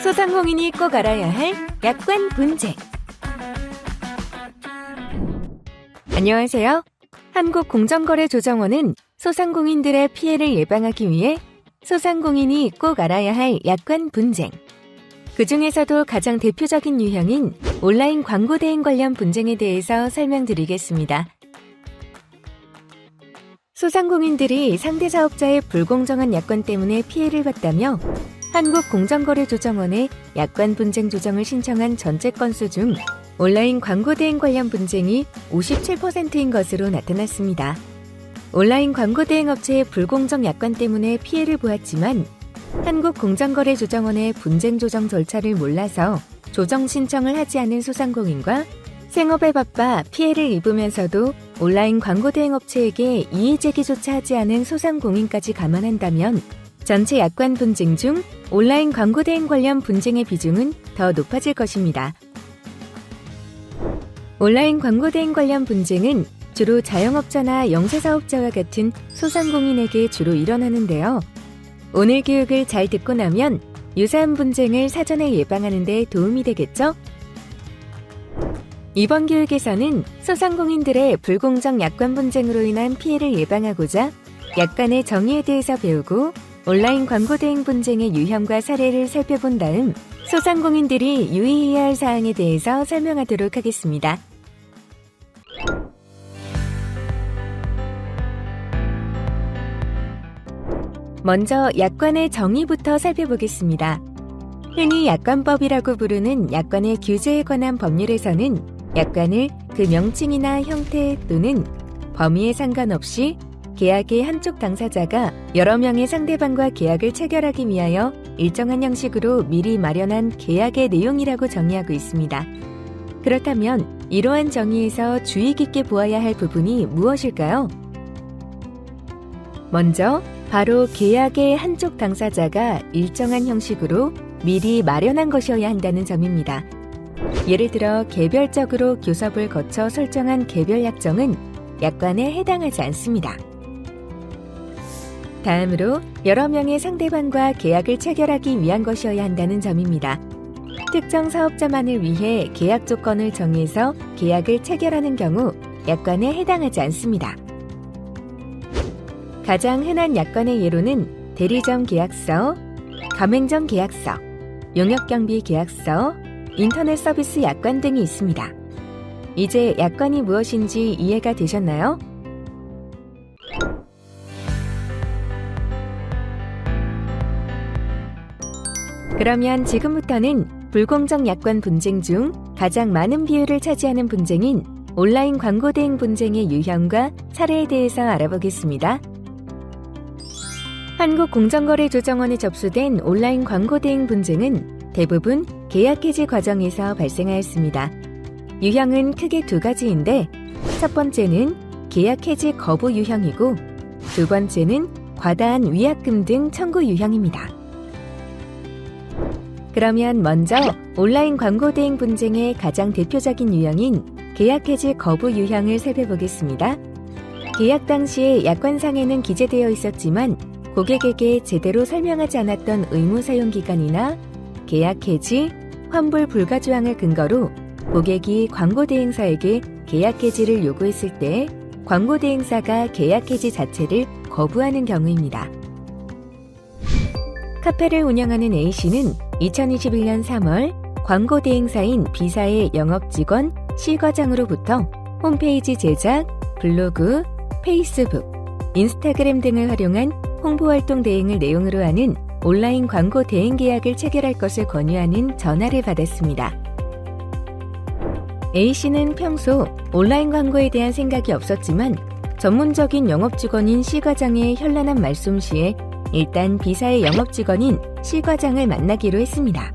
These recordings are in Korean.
소상공인이 꼭 알아야 할 약관 분쟁. 안녕하세요. 한국공정거래조정원은 소상공인들의 피해를 예방하기 위해 소상공인이 꼭 알아야 할 약관 분쟁, 그 중에서도 가장 대표적인 유형인 온라인 광고 대행 관련 분쟁에 대해서 설명드리겠습니다. 소상공인들이 상대 사업자의 불공정한 약관 때문에 피해를 봤다며 한국공정거래조정원에 약관 분쟁 조정을 신청한 전체 건수 중 온라인 광고 대행 관련 분쟁이 57%인 것으로 나타났습니다. 온라인 광고 대행 업체의 불공정 약관 때문에 피해를 보았지만 한국공정거래조정원의 분쟁 조정 절차를 몰라서 조정 신청을 하지 않은 소상공인과 생업에 바빠 피해를 입으면서도 온라인 광고 대행 업체에게 이의 제기조차 하지 않은 소상공인까지 감안한다면 전체 약관 분쟁 중 온라인 광고 대행 관련 분쟁의 비중은 더 높아질 것입니다. 온라인 광고 대행 관련 분쟁은 주로 자영업자나 영세사업자와 같은 소상공인에게 주로 일어나는데요. 오늘 교육을 잘 듣고 나면 유사한 분쟁을 사전에 예방하는 데 도움이 되겠죠? 이번 교육에서는 소상공인들의 불공정 약관 분쟁으로 인한 피해를 예방하고자 약관의 정의에 대해서 배우고 온라인 광고 대행 분쟁의 유형과 사례를 살펴본 다음 소상공인들이 유의해야 할 사항에 대해서 설명하도록 하겠습니다. 먼저 약관의 정의부터 살펴보겠습니다. 흔히 약관법이라고 부르는 약관의 규제에 관한 법률에서는 약관을 그 명칭이나 형태 또는 범위에 상관없이 계약의 한쪽 당사자가 여러 명의 상대방과 계약을 체결하기 위하여 일정한 형식으로 미리 마련한 계약의 내용이라고 정의하고 있습니다. 그렇다면 이러한 정의에서 주의 깊게 보아야 할 부분이 무엇일까요? 먼저 바로 계약의 한쪽 당사자가 일정한 형식으로 미리 마련한 것이어야 한다는 점입니다. 예를 들어 개별적으로 교섭을 거쳐 설정한 개별 약정은 약관에 해당하지 않습니다. 다음으로 여러 명의 상대방과 계약을 체결하기 위한 것이어야 한다는 점입니다. 특정 사업자만을 위해 계약 조건을 정해서 계약을 체결하는 경우 약관에 해당하지 않습니다. 가장 흔한 약관의 예로는 대리점 계약서, 가맹점 계약서, 용역경비 계약서, 인터넷 서비스 약관 등이 있습니다. 이제 약관이 무엇인지 이해가 되셨나요? 그러면 지금부터는 불공정 약관 분쟁 중 가장 많은 비율을 차지하는 분쟁인 온라인 광고 대행 분쟁의 유형과 사례에 대해서 알아보겠습니다. 한국공정거래조정원에 접수된 온라인 광고 대행 분쟁은 대부분 계약 해지 과정에서 발생하였습니다. 유형은 크게 두 가지인데 첫 번째는 계약 해지 거부 유형이고 두 번째는 과다한 위약금 등 청구 유형입니다. 그러면 먼저 온라인 광고 대행 분쟁의 가장 대표적인 유형인 계약 해지 거부 유형을 살펴보겠습니다. 계약 당시에 약관상에는 기재되어 있었지만 고객에게 제대로 설명하지 않았던 의무 사용 기간이나 계약 해지, 환불 불가 조항을 근거로 고객이 광고 대행사에게 계약 해지를 요구했을 때 광고 대행사가 계약 해지 자체를 거부하는 경우입니다. 카페를 운영하는 A씨는 2021년 3월 광고 대행사인 B사의 영업직원 C과장으로부터 홈페이지 제작, 블로그, 페이스북, 인스타그램 등을 활용한 홍보활동 대행을 내용으로 하는 온라인 광고 대행 계약을 체결할 것을 권유하는 전화를 받았습니다. A씨는 평소 온라인 광고에 대한 생각이 없었지만 전문적인 영업직원인 C과장의 현란한 말솜씨에 일단 B사의 영업직원인 C과장을 만나기로 했습니다.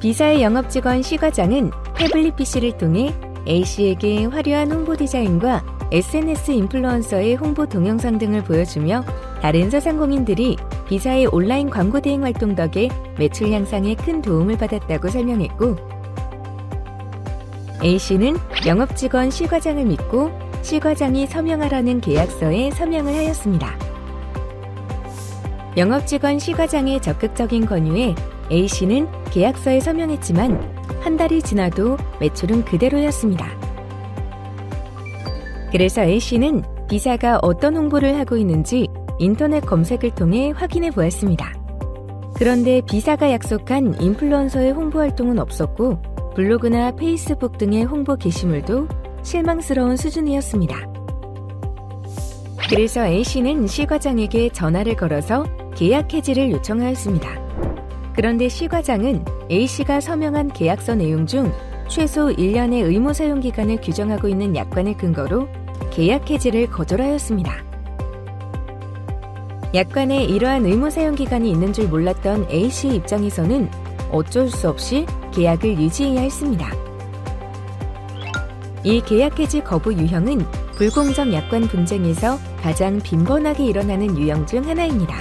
B사의 영업직원 C과장은 태블릿 PC를 통해 A씨에게 화려한 홍보 디자인과 SNS 인플루언서의 홍보 동영상 등을 보여주며 다른 소상공인들이 B사의 온라인 광고 대행 활동 덕에 매출 향상에 큰 도움을 받았다고 설명했고, A씨는 영업직원 C과장을 믿고 C과장이 서명하라는 계약서에 서명을 하였습니다. 영업직원 C과장의 적극적인 권유에 A씨는 계약서에 서명했지만 한 달이 지나도 매출은 그대로였습니다. 그래서 A씨는 B사가 어떤 홍보를 하고 있는지 인터넷 검색을 통해 확인해 보았습니다. 그런데 B사가 약속한 인플루언서의 홍보 활동은 없었고 블로그나 페이스북 등의 홍보 게시물도 실망스러운 수준이었습니다. 그래서 A씨는 C과장에게 전화를 걸어서 계약 해지를 요청하였습니다. 그런데 C과장은 A씨가 서명한 계약서 내용 중 최소 1년의 의무 사용 기간을 규정하고 있는 약관을 근거로 계약 해지를 거절하였습니다. 약관에 이러한 의무 사용 기간이 있는 줄 몰랐던 A씨의 입장에서는 어쩔 수 없이 계약을 유지해야 했습니다. 이 계약 해지 거부 유형은 불공정 약관 분쟁에서 가장 빈번하게 일어나는 유형 중 하나입니다.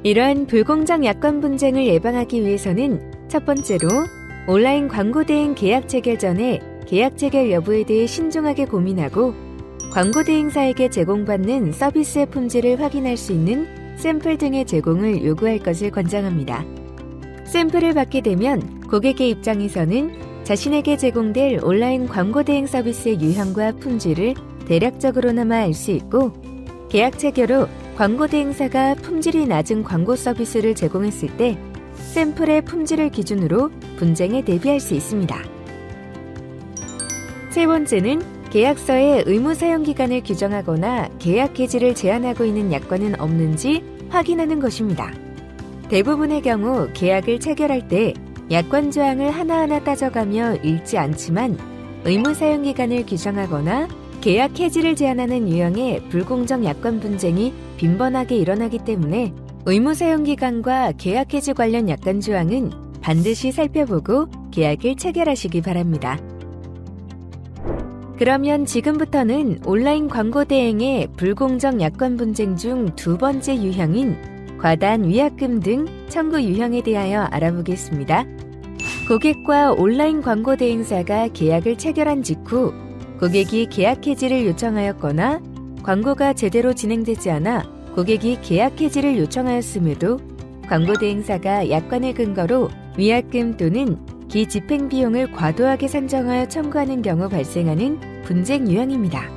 이러한 불공정 약관 분쟁을 예방하기 위해서는 첫 번째로 온라인 광고 대행 계약 체결 전에 계약 체결 여부에 대해 신중하게 고민하고 광고 대행사에게 제공받는 서비스의 품질을 확인할 수 있는 샘플 등의 제공을 요구할 것을 권장합니다. 샘플을 받게 되면 고객의 입장에서는 자신에게 제공될 온라인 광고 대행 서비스의 유형과 품질을 대략적으로나마 알 수 있고 계약 체결 후 광고 대행사가 품질이 낮은 광고 서비스를 제공했을 때 샘플의 품질을 기준으로 분쟁에 대비할 수 있습니다. 세 번째는 계약서에 의무 사용 기간을 규정하거나 계약 해지를 제한하고 있는 약관은 없는지 확인하는 것입니다. 대부분의 경우 계약을 체결할 때 약관 조항을 하나하나 따져가며 읽지 않지만 의무 사용 기간을 규정하거나 계약 해지를 제한하는 유형의 불공정 약관 분쟁이 빈번하게 일어나기 때문에 의무 사용 기간과 계약 해지 관련 약관 조항은 반드시 살펴보고 계약을 체결하시기 바랍니다. 그러면 지금부터는 온라인 광고 대행의 불공정 약관 분쟁 중 두 번째 유형인 과다한 위약금 등 청구 유형에 대하여 알아보겠습니다. 고객과 온라인 광고 대행사가 계약을 체결한 직후 고객이 계약 해지를 요청하였거나 광고가 제대로 진행되지 않아 고객이 계약 해지를 요청하였음에도 광고 대행사가 약관을 근거로 위약금 또는 기집행 비용을 과도하게 산정하여 청구하는 경우 발생하는 분쟁 유형입니다.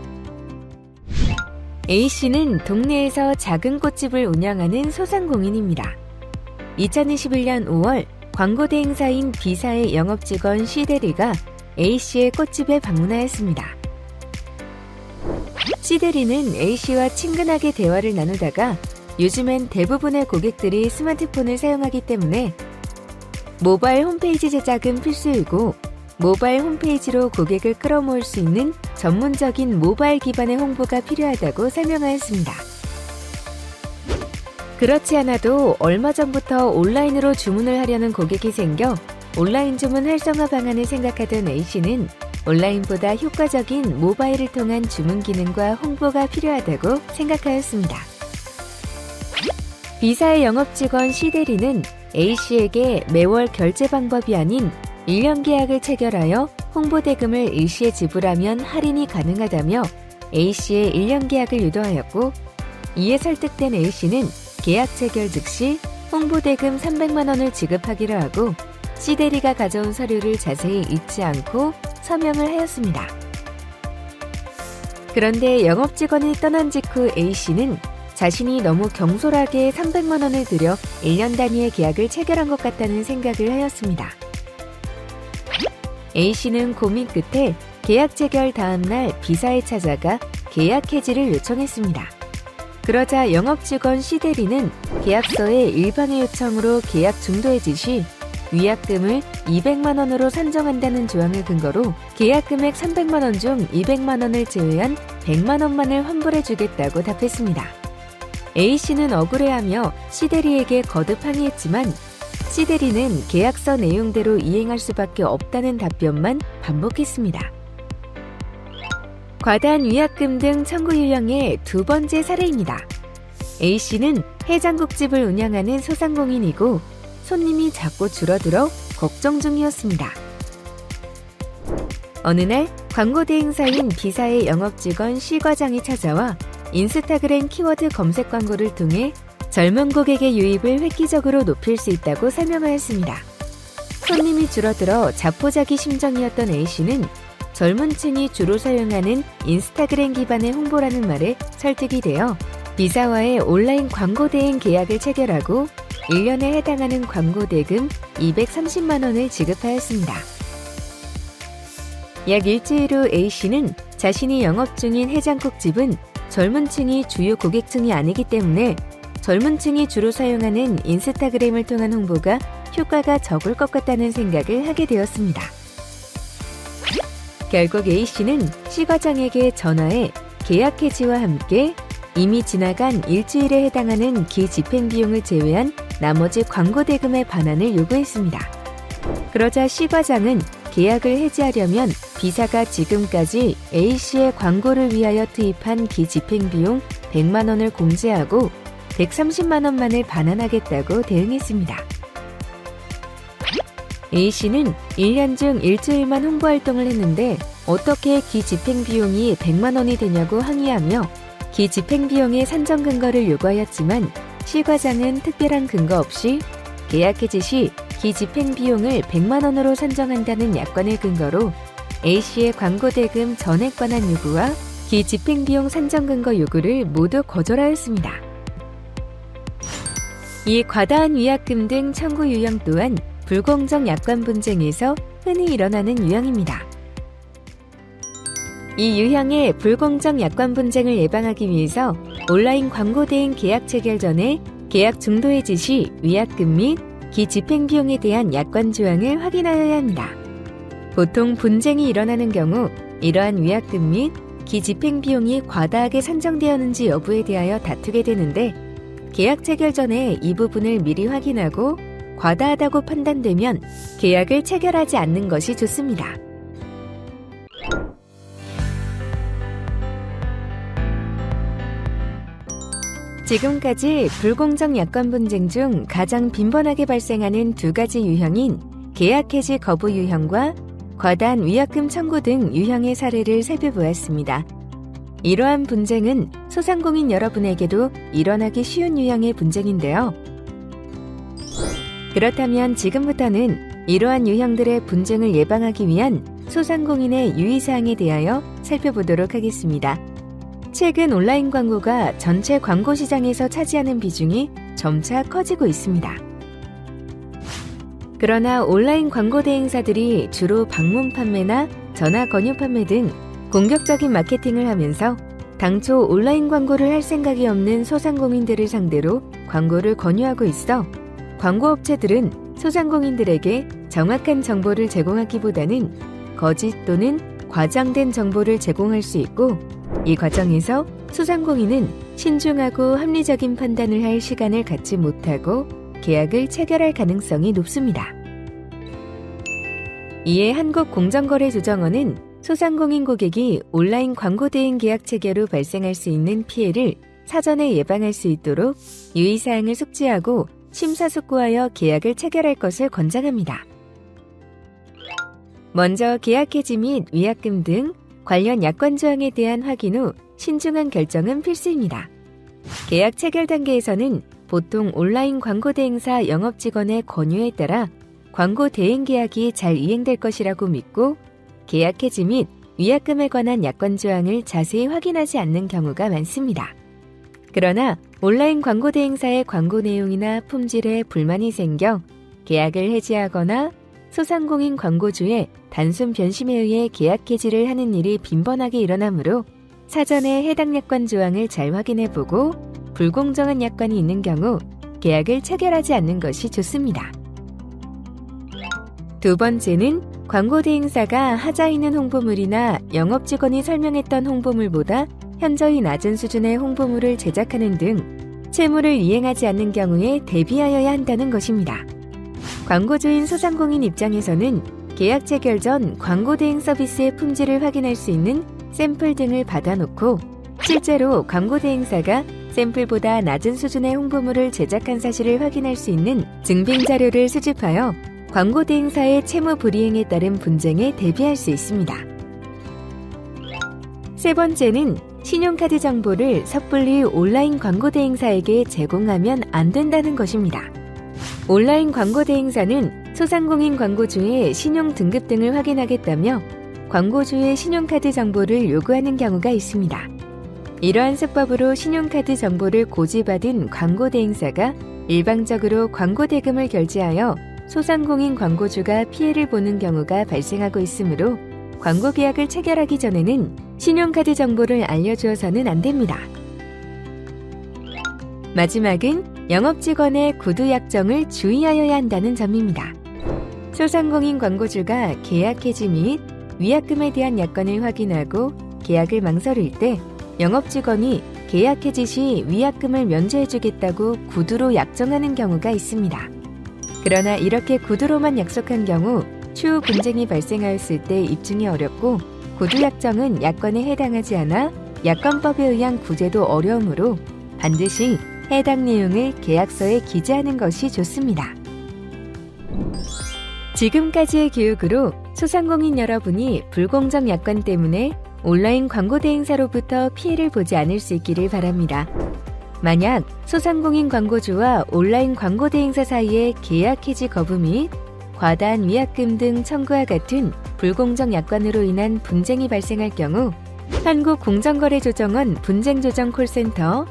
A씨는 동네에서 작은 꽃집을 운영하는 소상공인입니다. 2021년 5월 광고 대행사인 B사의 영업직원 C대리가 A씨의 꽃집에 방문하였습니다. C대리는 A씨와 친근하게 대화를 나누다가 요즘엔 대부분의 고객들이 스마트폰을 사용하기 때문에 모바일 홈페이지 제작은 필수이고 모바일 홈페이지로 고객을 끌어모을 수 있는 전문적인 모바일 기반의 홍보가 필요하다고 설명하였습니다. 그렇지 않아도 얼마 전부터 온라인으로 주문을 하려는 고객이 생겨 온라인 주문 활성화 방안을 생각하던 A씨는 온라인보다 효과적인 모바일을 통한 주문 기능과 홍보가 필요하다고 생각하였습니다. B사의 영업직원 C대리는 A씨에게 매월 결제 방법이 아닌 1년 계약을 체결하여 홍보 대금을 일시에 지불하면 할인이 가능하다며 A씨의 1년 계약을 유도하였고 이에 설득된 A씨는 계약 체결 즉시 홍보 대금 300만 원을 지급하기로 하고 C대리가 가져온 서류를 자세히 읽지 않고 서명을 하였습니다. 그런데 영업직원이 떠난 직후 A씨는 자신이 너무 경솔하게 300만 원을 들여 1년 단위의 계약을 체결한 것 같다는 생각을 하였습니다. A씨는 고민 끝에 계약 체결 다음 날 B사에 찾아가 계약 해지를 요청했습니다. 그러자 영업직원 C대리는 계약서에 일방의 요청으로 계약 중도해지 시 위약금을 200만 원으로 산정한다는 조항을 근거로 계약 금액 300만 원 중 200만 원을 제외한 100만 원만을 환불해 주겠다고 답했습니다. A씨는 억울해하며 C대리에게 거듭 항의했지만 C대리는 계약서 내용대로 이행할 수밖에 없다는 답변만 반복했습니다. 과다한 위약금 등 청구 유형의 두 번째 사례입니다. A씨는 해장국집을 운영하는 소상공인이고 손님이 자꾸 줄어들어 걱정 중이었습니다. 어느 날 광고 대행사인 B사의 영업직원 C과장이 찾아와 인스타그램 키워드 검색 광고를 통해 젊은 고객의 유입을 획기적으로 높일 수 있다고 설명하였습니다. 손님이 줄어들어 자포자기 심정이었던 A씨는 젊은 층이 주로 사용하는 인스타그램 기반의 홍보라는 말에 설득이 되어 B사와의 온라인 광고 대행 계약을 체결하고 1년에 해당하는 광고 대금 230만 원을 지급하였습니다. 약 일주일 후 A씨는 자신이 영업 중인 해장국집은 젊은 층이 주요 고객층이 아니기 때문에 젊은 층이 주로 사용하는 인스타그램을 통한 홍보가 효과가 적을 것 같다는 생각을 하게 되었습니다. 결국 A씨는 C과장에게 전화해 계약 해지와 함께 이미 지나간 일주일에 해당하는 기집행 비용을 제외한 나머지 광고 대금의 반환을 요구했습니다. 그러자 C과장은 계약을 해지하려면 B사가 지금까지 A씨의 광고를 위하여 투입한 기집행 비용 100만 원을 공제하고 130만 원만을 반환하겠다고 대응했습니다. A씨는 1년 중 일주일만 홍보 활동을 했는데 어떻게 기집행 비용이 100만 원이 되냐고 항의하며 기집행 비용의 산정 근거를 요구하였지만 C과장은 특별한 근거 없이 계약 해지 시 기집행 비용을 100만 원으로 산정한다는 약관을 근거로 A씨의 광고 대금 전액 반환 요구와 기집행 비용 산정 근거 요구를 모두 거절하였습니다. 이 과다한 위약금 등 청구 유형 또한 불공정 약관 분쟁에서 흔히 일어나는 유형입니다. 이 유형의 불공정 약관 분쟁을 예방하기 위해서 온라인 광고 대행 계약 체결 전에 계약 중도 해지 시 위약금 및 기집행 비용에 대한 약관 조항을 확인하여야 합니다. 보통 분쟁이 일어나는 경우 이러한 위약금 및 기집행 비용이 과다하게 산정되었는지 여부에 대하여 다투게 되는데 계약 체결 전에 이 부분을 미리 확인하고 과다하다고 판단되면 계약을 체결하지 않는 것이 좋습니다. 지금까지 불공정 약관 분쟁 중 가장 빈번하게 발생하는 두 가지 유형인 계약 해지 거부 유형과 과다한 위약금 청구 등 유형의 사례를 살펴보았습니다. 이러한 분쟁은 소상공인 여러분에게도 일어나기 쉬운 유형의 분쟁인데요. 그렇다면 지금부터는 이러한 유형들의 분쟁을 예방하기 위한 소상공인의 유의사항에 대하여 살펴보도록 하겠습니다. 최근 온라인 광고가 전체 광고 시장에서 차지하는 비중이 점차 커지고 있습니다. 그러나 온라인 광고 대행사들이 주로 방문 판매나 전화 권유 판매 등 공격적인 마케팅을 하면서 당초 온라인 광고를 할 생각이 없는 소상공인들을 상대로 광고를 권유하고 있어 광고업체들은 소상공인들에게 정확한 정보를 제공하기보다는 거짓 또는 과장된 정보를 제공할 수 있고 이 과정에서 소상공인은 신중하고 합리적인 판단을 할 시간을 갖지 못하고 계약을 체결할 가능성이 높습니다. 이에 한국공정거래조정원은 소상공인 고객이 온라인 광고 대행 계약 체결 후 발생할 수 있는 피해를 사전에 예방할 수 있도록 유의사항을 숙지하고 심사숙고하여 계약을 체결할 것을 권장합니다. 먼저 계약 해지 및 위약금 등 관련 약관 조항에 대한 확인 후 신중한 결정은 필수입니다. 계약 체결 단계에서는 보통 온라인 광고 대행사 영업직원의 권유에 따라 광고 대행 계약이 잘 이행될 것이라고 믿고 계약 해지 및 위약금에 관한 약관 조항을 자세히 확인하지 않는 경우가 많습니다. 그러나 온라인 광고 대행사의 광고 내용이나 품질에 불만이 생겨 계약을 해지하거나 소상공인 광고주의 단순 변심에 의해 계약 해지를 하는 일이 빈번하게 일어나므로 사전에 해당 약관 조항을 잘 확인해보고 불공정한 약관이 있는 경우 계약을 체결하지 않는 것이 좋습니다. 두 번째는 광고 대행사가 하자 있는 홍보물이나 영업직원이 설명했던 홍보물보다 현저히 낮은 수준의 홍보물을 제작하는 등 채무를 이행하지 않는 경우에 대비하여야 한다는 것입니다. 광고주인 소상공인 입장에서는 계약 체결 전 광고 대행 서비스의 품질을 확인할 수 있는 샘플 등을 받아놓고 실제로 광고 대행사가 샘플보다 낮은 수준의 홍보물을 제작한 사실을 확인할 수 있는 증빙 자료를 수집하여 광고 대행사의 채무 불이행에 따른 분쟁에 대비할 수 있습니다. 세 번째는 신용카드 정보를 섣불리 온라인 광고 대행사에게 제공하면 안 된다는 것입니다. 온라인 광고 대행사는 소상공인 광고주의 신용 등급 등을 확인하겠다며 광고주의 신용카드 정보를 요구하는 경우가 있습니다. 이러한 수법으로 신용카드 정보를 고지받은 광고 대행사가 일방적으로 광고 대금을 결제하여 소상공인 광고주가 피해를 보는 경우가 발생하고 있으므로 광고 계약을 체결하기 전에는 신용카드 정보를 알려주어서는 안 됩니다. 마지막은 영업직원의 구두 약정을 주의하여야 한다는 점입니다. 소상공인 광고주가 계약 해지 및 위약금에 대한 약관을 확인하고 계약을 망설일 때 영업직원이 계약 해지 시 위약금을 면제해주겠다고 구두로 약정하는 경우가 있습니다. 그러나 이렇게 구두로만 약속한 경우 추후 분쟁이 발생하였을 때 입증이 어렵고 구두 약정은 약관에 해당하지 않아 약관법에 의한 구제도 어려우므로 반드시 해당 내용을 계약서에 기재하는 것이 좋습니다. 지금까지의 교육으로 소상공인 여러분이 불공정 약관 때문에 온라인 광고 대행사로부터 피해를 보지 않을 수 있기를 바랍니다. 만약 소상공인 광고주와 온라인 광고 대행사 사이에 계약 해지 거부 및 과다한 위약금 등 청구와 같은 불공정 약관으로 인한 분쟁이 발생할 경우 한국공정거래조정원 분쟁조정 콜센터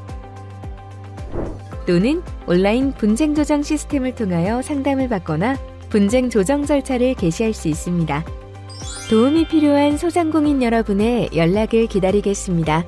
또는 온라인 분쟁조정 시스템을 통하여 상담을 받거나 분쟁 조정 절차를 개시할 수 있습니다. 도움이 필요한 소상공인 여러분의 연락을 기다리겠습니다.